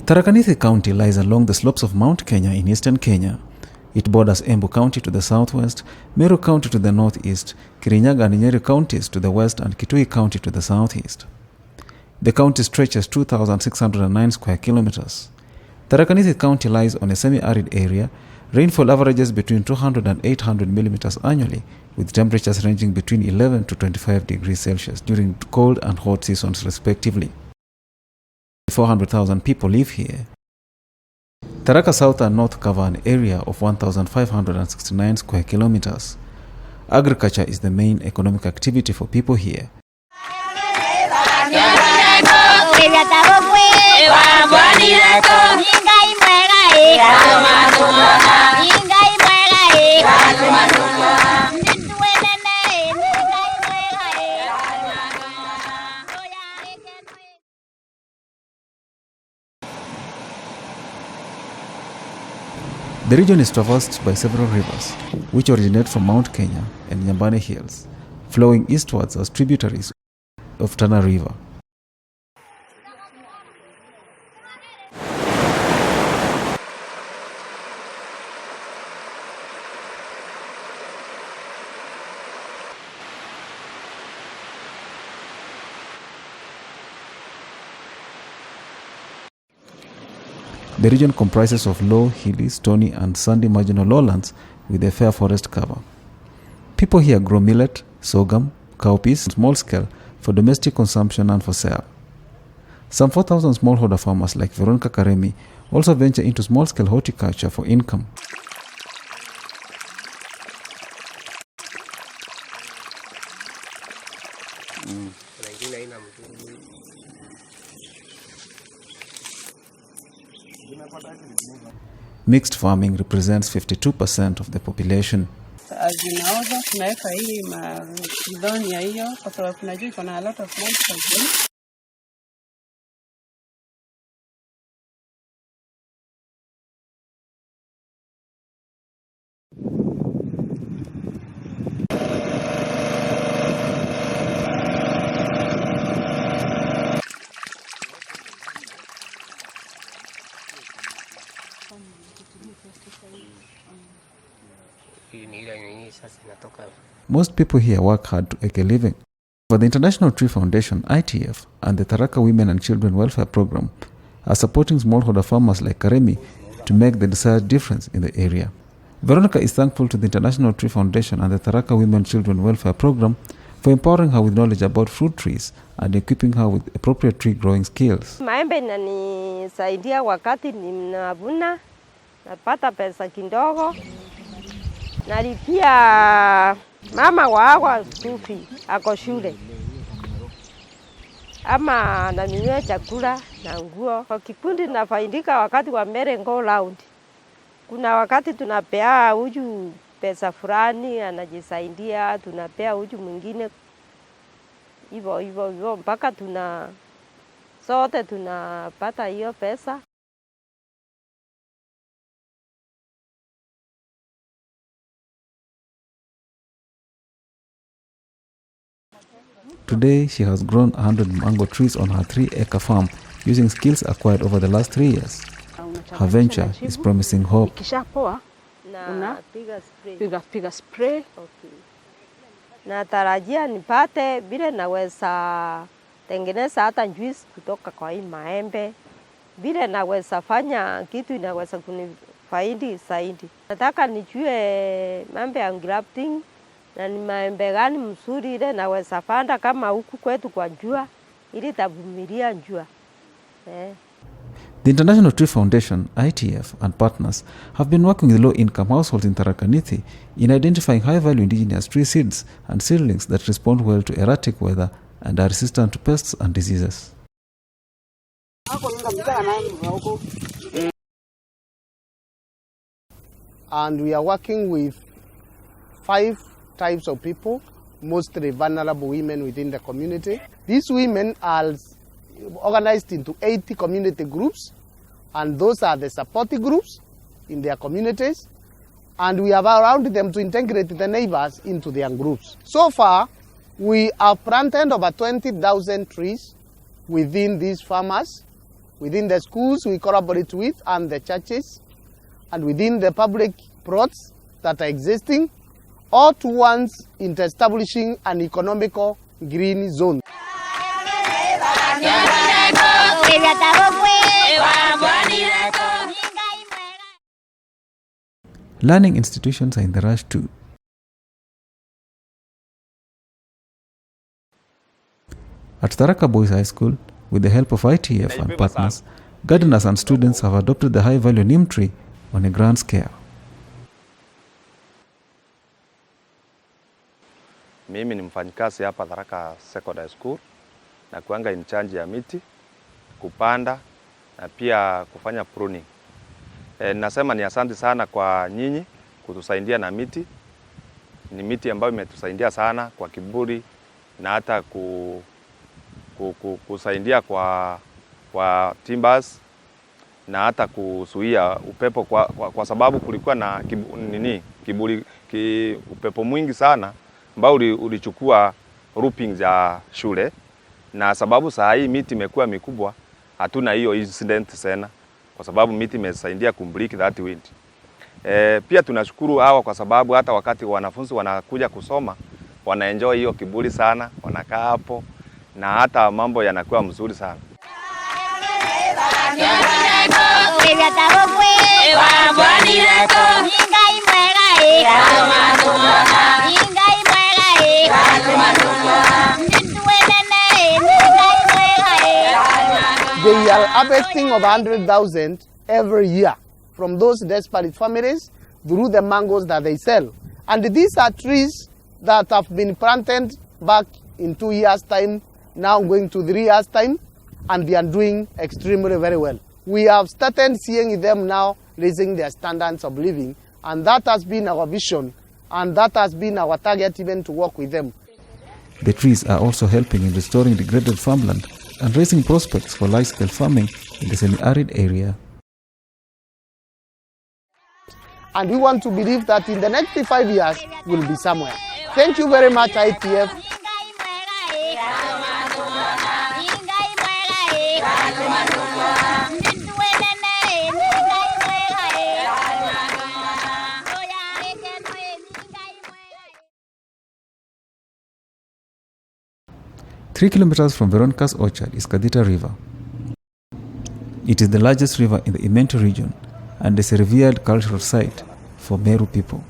Tharaka Nithi County lies along the slopes of Mount Kenya in eastern Kenya. It borders Embu County to the southwest, Meru County to the northeast, Kirinyaga and Nyeri counties to the west, and Kitui County to the southeast. The county stretches 2,609 square kilometers. Tharaka Nithi County lies on a semi-arid area. Rainfall averages between 200 and 800 millimeters annually, with temperatures ranging between 11 to 25 degrees Celsius during cold and hot seasons respectively. 400,000 people live here. Tharaka South and North cover an area of 1,569 square kilometers. Agriculture is the main economic activity for people here. The region is traversed by several rivers, which originate from Mount Kenya and Nyambane Hills, flowing eastwards as tributaries of Tana River. The region comprises of low, hilly, stony and sandy marginal lowlands with a fair forest cover. People here grow millet, sorghum, cowpeas on small scale for domestic consumption and for sale. Some 4,000 smallholder farmers like Veronica Karemi also venture into small-scale horticulture for income. Mixed farming represents 52% of the population. Most people here work hard to make a living. For the International Tree Foundation, ITF, and the Tharaka Women and Children Welfare Program are supporting smallholder farmers like Karemi to make the desired difference in the area. Veronica is thankful to the International Tree Foundation and the Tharaka Women and Children Welfare Program for empowering her with knowledge about fruit trees and equipping her with appropriate tree growing skills. Maembe inanisaidia wakati ninavuna, napata pesa kidogo. Nalipia mama wangu school ako shule. Ama nanunua chakula na nguo. Kwa kikundi nafaidika wakati wa mere go round. Kuna wakati tunapea huyu pesa fulani anajisaidia, tunapea huyu mwingine hivyo mpaka sote tunapata hiyo pesa. Today, she has grown 100 mango trees on her 3-acre farm using skills acquired over the last 3 years. Her venture is promising hope. Ikishapoa, piga spray. Okay. Natarajia nipate vile naweza tengeneza hata juice kutoka kwa hii maembe. Vile naweza fanya kitu inaweza kunifaidi zaidi. Nataka nijue mambo ya grafting. Na ni maembe gani mzuri ile naweza panda kama huku kwetu kwa jua ili tavumilia jua. The International Tree Foundation, ITF, and partners have been working with low-income households in Tharaka Nithi in identifying high-value indigenous tree seeds and seedlings that respond well to erratic weather and are resistant to pests and diseases. And we are working with 5 types of people, mostly vulnerable women within the community. These women are organized into 80 community groups, and those are the supporting groups in their communities. And we have allowed them to integrate the neighbors into their groups. So far, we have planted over 20,000 trees within these farmers Within the schools we collaborate with and the churches, and within the public plots that are existing, all towards into establishing an economical green zone. Learning institutions are in the rush too. At Tharaka Boys High School, with the help of ITF and partners, gardeners and students have adopted the high-value neem tree on a grand scale. Mimi ni mfanyikazi hapa Tharaka Secondary School na kuanga in charge ya miti, kupanda na pia kufanya pruning. Nasema ni asante sana kwa nyinyi kutusaidia na miti. Ni miti ambayo imetusaidia sana kwa kiburi na hata kusaidia kwa timbers na hata kuzuia upepo kwa sababu kulikuwa na upepo mwingi sana ambao ulichukua roofing za shule, na sababu saa hii miti imekuwa mikubwa, hatuna hiyo incident sana kwa sababu miti imesaidia kumbreak that wind. Pia tunashukuru hawa kwa sababu hata wakati wanafunzi wanakuja kusoma wanaenjoy hiyo kiburi sana, wanakaa hapo na hata mambo yanakuwa mzuri sana. They are harvesting of 100,000 every year from those desperate families through the mangoes that they sell. And these are trees that have been planted back in 2 years' time, now going to 3 years' time, and they are doing extremely very well. We have started seeing them now raising their standards of living, and that has been our vision, and that has been our target even to work with them. The trees are also helping in restoring degraded farmland and raising prospects for large-scale farming in the semi-arid area. And we want to believe that in the next 5 years, we'll be somewhere. Thank you very much, ITF. Three kilometers from Veronica's orchard is Kadita River. It is the largest river in the Imenti region and is a revered cultural site for Meru people.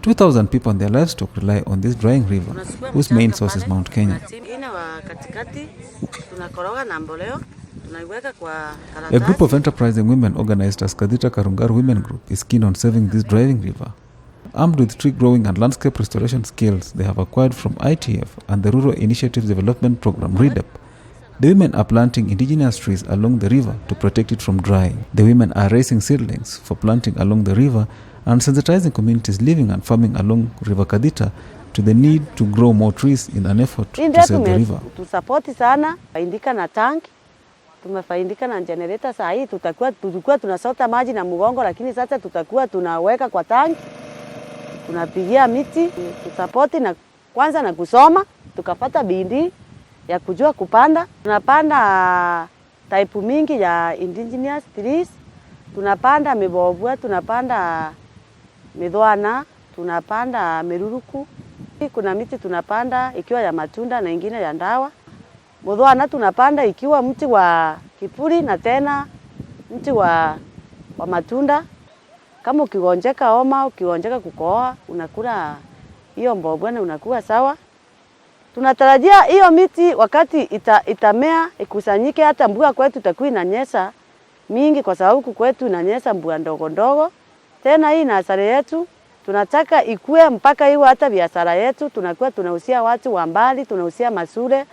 2,000 people and their livestock rely on this drying river, whose main source is Mount Kenya. A group of enterprising women organized as Kadita Karungaru Women Group is keen on saving this drying river. Armed with tree growing and landscape restoration skills they have acquired from ITF and the Rural Initiatives Development Program (RIDEP), the women are planting indigenous trees along the river to protect it from drying. The women are raising seedlings for planting along the river and sensitizing communities living and farming along River Kadita to the need to grow more trees in an effort to save the river. Tusapoti sana, faindika na tank, tumefaindika na generator. Saa hii tulikuwa tunasota maji na mgongo, lakini sasa tutakuwa tunaweka kwa tank. Tunapigia miti, tusapoti na kwanza na kusoma, tukapata bidii ya kujua kupanda. Tunapanda type mingi ya indigenous trees, tunapanda mibobwa, tunapanda midwana, tunapanda miruruku. Kuna miti tunapanda ikiwa ya matunda na ingine ya ndawa. Midwana tunapanda ikiwa mti wa kipuri na tena mti wa matunda. Kama ukigonjeka homa, ukigonjeka kukohoa, unakula hiyo mbobwa na unakuwa sawa. Tunatarajia hiyo miti wakati itamea, ikusanyike, hata mvua kwetu itakuwa inanyesha mingi kwa sababu kwetu inanyesha mvua ndogo ndogo. Tena hii na hasara yetu, tunataka ikue mpaka iwe hata biashara yetu, tunakuwa tunahusia watu wa mbali, tunahusia masure,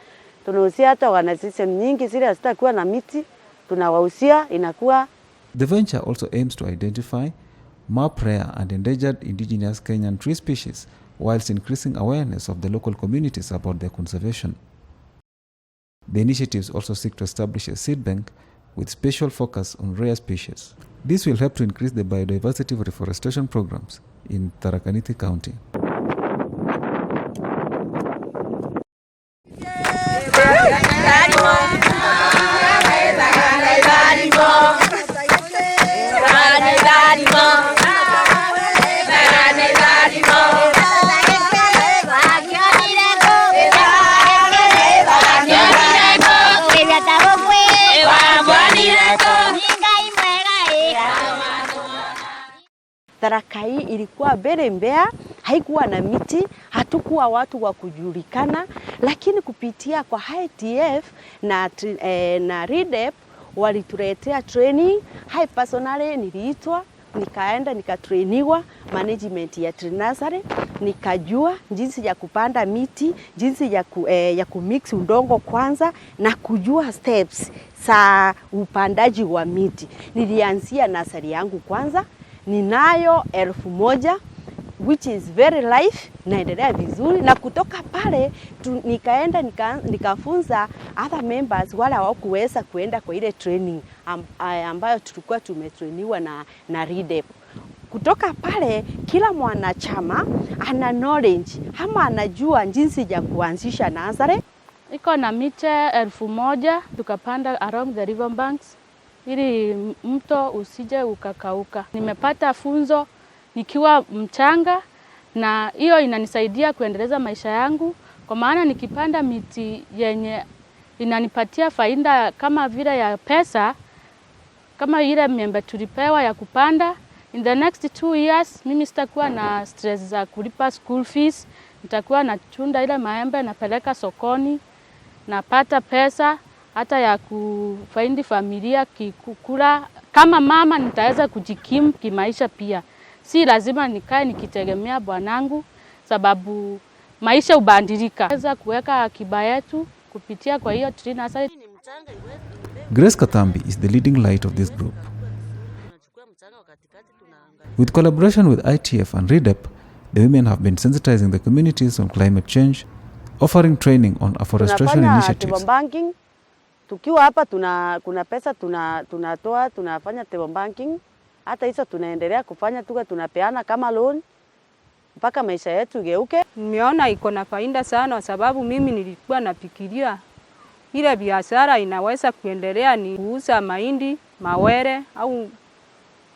tunahusia hata organization nyingi zile hazitakuwa na miti, tunawahusia inakuwa. The venture also aims to identify, map rare and endangered indigenous Kenyan tree species whilst increasing awareness of the local communities about their conservation. The initiatives also seek to establish a seed bank with special focus on rare species. This will help to increase the biodiversity of reforestation programs in Tharaka Nithi County. Tharaka hii ilikuwa very mbaya, haikuwa na miti, hatukuwa watu wa kujulikana, lakini kupitia kwa ITF na REDEP walituletea training. Hai personally niliitwa, nikaenda nikatrainiwa management ya nursery, nikajua jinsi ya kupanda miti, jinsi ya kumix udongo kwanza na kujua steps za upandaji wa miti. Nilianzia nursery yangu kwanza, ninayo 1000 which is very life, naendelea vizuri, na kutoka pale nikaenda nikafunza other members wale hawakuweza kuenda kwa ile training ambayo tulikuwa tumetrainiwa na REDEP. Kutoka pale kila mwanachama ana knowledge ama anajua jinsi ya kuanzisha nursery. Iko na miche 1000 tukapanda along the river banks ili mto usije ukakauka. Nimepata funzo nikiwa mchanga, na hiyo inanisaidia kuendeleza maisha yangu, kwa maana nikipanda miti yenye inanipatia faida kama vile ya pesa, kama ile miembe tulipewa ya kupanda, in the next 2 years mimi sitakuwa na stress za kulipa school fees, nitakuwa na chunda ile maembe napeleka sokoni, napata pesa hata ya kufaidi familia kikula. Kama mama nitaweza kujikimu kimaisha pia. Si lazima nikae nikitegemea bwanangu, sababu maisha hubadilika. Naweza kuweka akiba yetu kupitia kwa hiyo tree nursery. Grace Katambi is the leading light of this group. With collaboration with ITF and REDEP, the women have been sensitizing the communities on climate change, offering training on afforestation initiatives. Banking. Tukiwa hapa kuna pesa tunatoa, tunafanya table banking. Hata hizo tunaendelea kufanya, tunapeana kama loan mpaka maisha yetu geuke. Nimeona iko na faida sana, kwa sababu mimi nilikuwa nafikiria ile biashara inaweza kuendelea ni kuuza mahindi, mawere au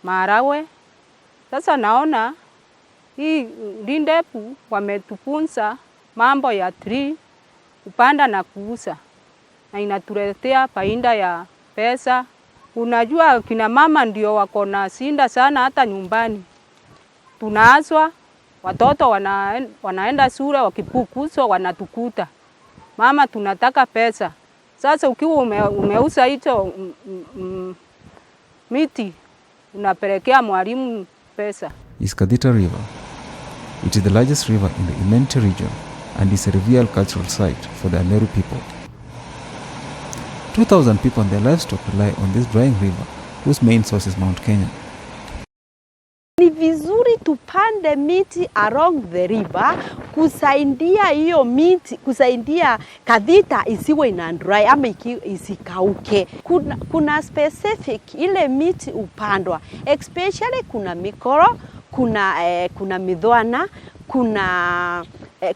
maharagwe. Sasa naona hii REDEP wametufunza mambo ya tree kupanda na kuuza, na inatuletea faida ya pesa. Unajua kina mama ndio wako na sinda sana, hata nyumbani tunaaswa, watoto wanaenda shule, wakipukuzwa wanatukuta, mama tunataka pesa. Sasa ukiwa umeuza hicho miti unapelekea mwalimu pesa. Iskadita River. It is the largest river in the Imenti region and is a revered cultural site for the Ameru people. 2,000 people and their livestock rely on this drying river, whose main source is Mount Kenya. Ni vizuri tupande miti along the river, kusaidia hiyo miti, kusaidia kadhita isiwe ina dry ama isikauke. Kuna specific ile miti upandwa, especially kuna mikoro, kuna midhwana,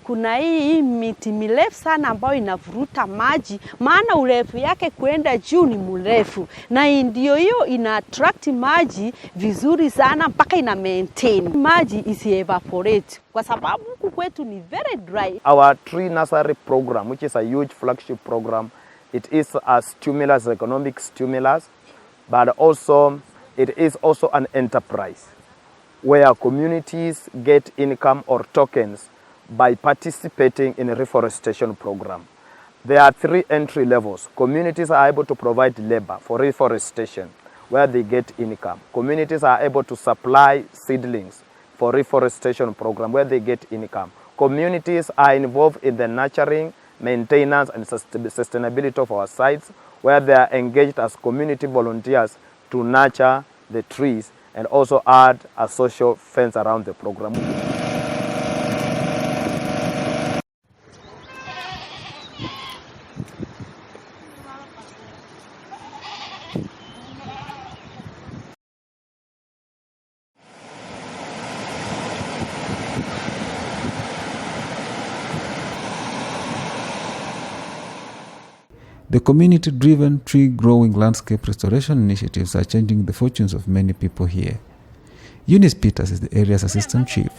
kuna hii miti mirefu sana ambayo inavuruta maji, maana urefu yake kwenda juu ni mrefu, na ndio hiyo ina attract maji vizuri sana mpaka ina maintain maji isi evaporate, kwa sababu huku kwetu ni very dry. Our tree nursery program, which is a huge flagship program, it is a stimulus, economic stimulus, but also it is also an enterprise where communities get income or tokens by participating in a reforestation program. There are 3 entry levels. Communities are able to provide labor for reforestation, where they get income. Communities are able to supply seedlings for reforestation program, where they get income. Communities are involved in the nurturing, maintenance, and sustainability of our sites, where they are engaged as community volunteers to nurture the trees and also add a social fence around the program. The community-driven tree-growing landscape restoration initiatives are changing the fortunes of many people here. Eunice Peters is the area's assistant chief.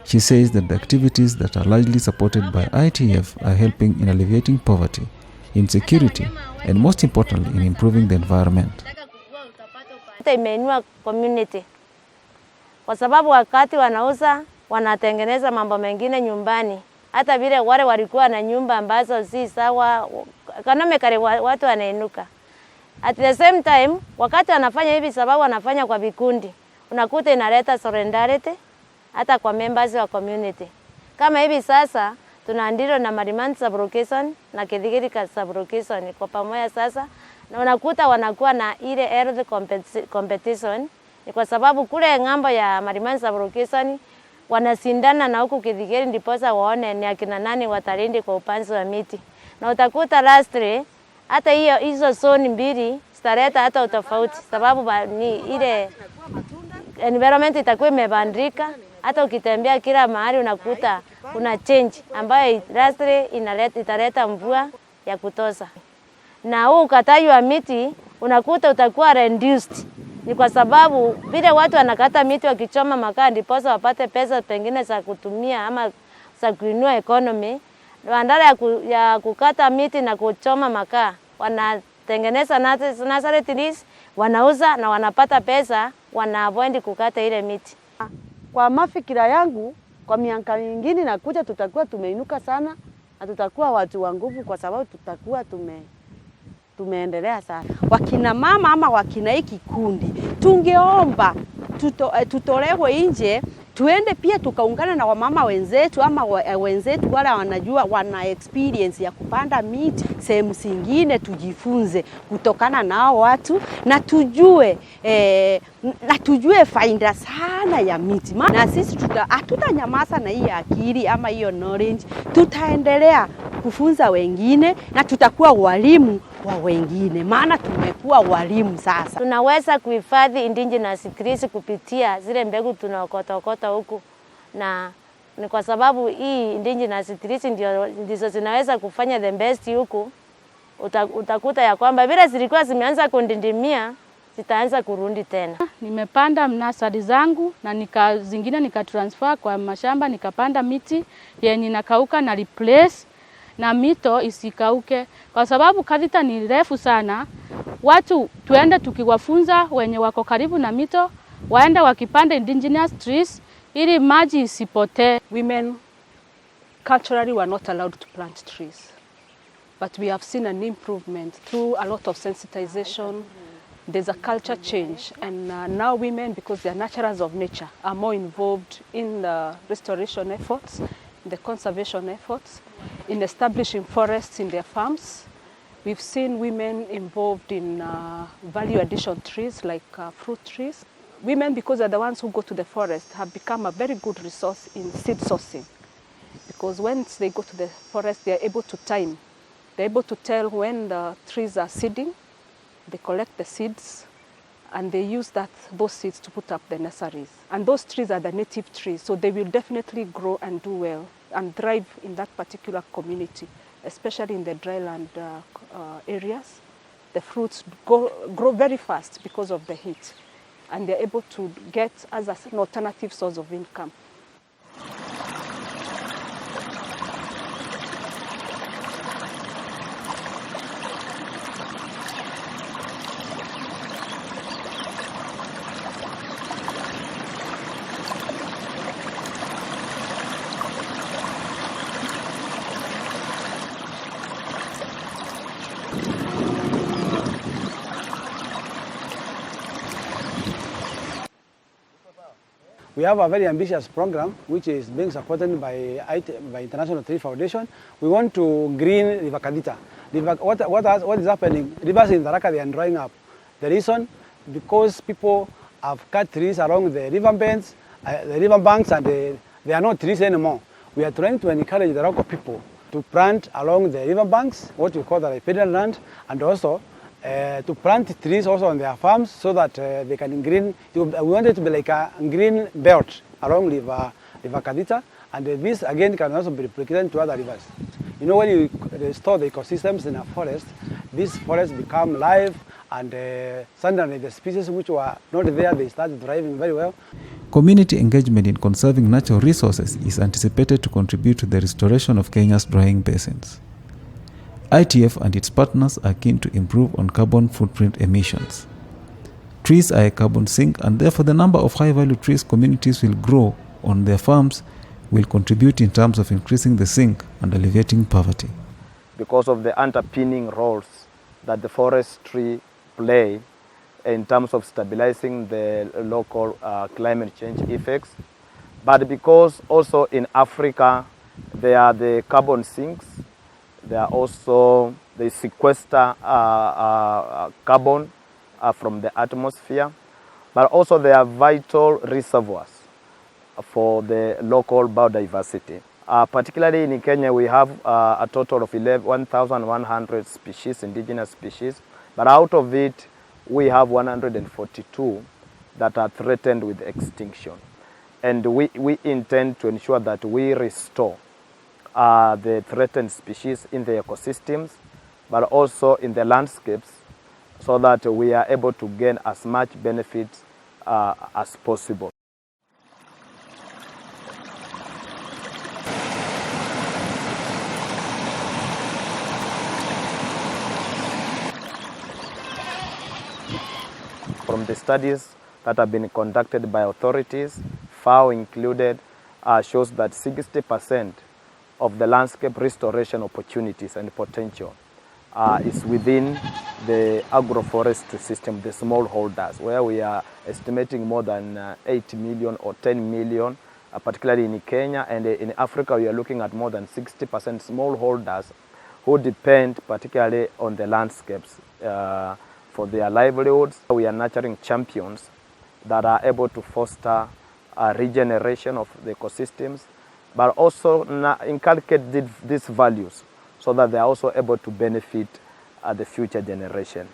She says that the activities that are largely supported by ITF are helping in alleviating poverty, insecurity, and most importantly, in improving the environment. Imeinua community kwa sababu wakati wanauza wanatengeneza mambo mengine nyumbani. Hata vile wale walikuwa na nyumba ambazo si sawa, economically watu wanainuka. At the same time, wakati wanafanya hivi, sababu wanafanya kwa vikundi, unakuta inaleta solidarity hata kwa members wa community. Kama hivi sasa tunaandilo na Mariman sublocation na Kithigiri sublocation kwa pamoja sasa, na unakuta wanakuwa na ile health competition. Ni kwa sababu kule ng'ambo ya Mariman sublocation wanasindana na huku Kithigiri, ndiposa waone ni akina nani watalindi kwa upanzi wa miti. Na utakuta lastly hata hizo zone mbili zitaleta hata utofauti, sababu ni ile environment itakuwa imebadilika. Hata ukitembea kila mahali unakuta kuna change ambayo lastly italeta mvua ya kutosha. Na huu ukataji wa miti unakuta utakuwa reduced. Ni kwa sababu vile watu wanakata miti wakichoma makaa ndiposa wapate pesa pengine za kutumia ama za kuinua economy. Badala ya kukata miti na kuchoma makaa, wanatengeneza nursery trees, wanauza na wanapata pesa, wanaavoid kukata ile miti. Kwa mafikira yangu, kwa miaka mingine nakuja tutakuwa tumeinuka sana na tutakuwa watu wa nguvu, kwa sababu tutakuwa tumeendelea sana. Wakina mama ama wakina hiki kundi, tungeomba tutolewe nje, tuende pia tukaungana na wamama wenzetu ama wenzetu wale wanajua, wana experience ya kupanda miti sehemu zingine, tujifunze kutokana na hao watu na tujue faida sana ya miti. Na sisi hatutanyamaza na hii akili ama hiyo knowledge, tutaendelea kufunza wengine na tutakuwa walimu wa wengine, maana tumekuwa walimu sasa. Tunaweza kuhifadhi indigenous trees kupitia zile mbegu tunaokota huku, na ni kwa sababu hii indigenous trees ndizo zinaweza kufanya the best huku. Utakuta ya kwamba vile zilikuwa zimeanza kundindimia zitaanza kurudi tena. Nimepanda mnasari zangu na zingine nikatransfer kwa mashamba, nikapanda miti yenye inakauka na replace na mito isikauke, kwa sababu kadita ni refu sana. Watu tuende tukiwafunza wenye wako karibu na mito, waende wakipanda indigenous trees ili maji isipotee. Women culturally were not allowed to plant trees, but we have seen an improvement through a lot of sensitization. There's a culture change, and now women, because they are nurturers of nature, are more involved in the restoration efforts, the conservation efforts, in establishing forests in their farms. We've seen women involved in value addition trees like fruit trees. Women, because they're the ones who go to the forest, have become a very good resource in seed sourcing. Because once they go to the forest, they're able to time. They're able to tell when the trees are seeding. They collect the seeds and they use those seeds to put up the nurseries. And those trees are the native trees, so they will definitely grow and do well and thrive in that particular community, especially in the dryland areas. The fruits grow very fast because of the heat, and they're able to get as an alternative source of income. We have a very ambitious program which is being supported by International Tree Foundation. We want to green River Kadita. What is happening? Rivers in Tharaka, they are drying up. The reason, because people have cut trees along the river banks, and there are no trees anymore. We are trying to encourage the local people to plant along the river banks, what we call the riparian land, and also to plant trees also on their farms so that they can green. We want it to be like a green belt along River Kadita, and this again can also be replicated to other rivers. You know, when you restore the ecosystems in a forest, these forests become live, and suddenly the species which were not there, they start thriving very well. Community engagement in conserving natural resources is anticipated to contribute to the restoration of Kenya's drying basins. ITF and its partners are keen to improve on carbon footprint emissions. Trees are a carbon sink, and therefore the number of high-value trees communities will grow on their farms will contribute in terms of increasing the sink and alleviating poverty. Because of the underpinning roles that the forestry play in terms of stabilizing the local climate change effects, but because also in Africa there are the carbon sinks, they sequester carbon from the atmosphere, but also they are vital reservoirs for the local biodiversity. Particularly in Kenya, we have a total of 1,100 species, indigenous species, but out of it, we have 142 that are threatened with extinction. And we intend to ensure that we restore the threatened species in the ecosystems, but also in the landscapes, so that we are able to gain as much benefit as possible. From the studies that have been conducted by authorities, FAO included, shows that 60% of the landscape restoration opportunities and potential is within the agroforestry system, the smallholders, where we are estimating more than 8 million or 10 million, particularly in Kenya, and in Africa we are looking at more than 60% smallholders who depend particularly on the landscapes for their livelihoods. We are nurturing champions that are able to foster regeneration of the ecosystems, but also inculcate these values so that they are also able to benefit the future generation.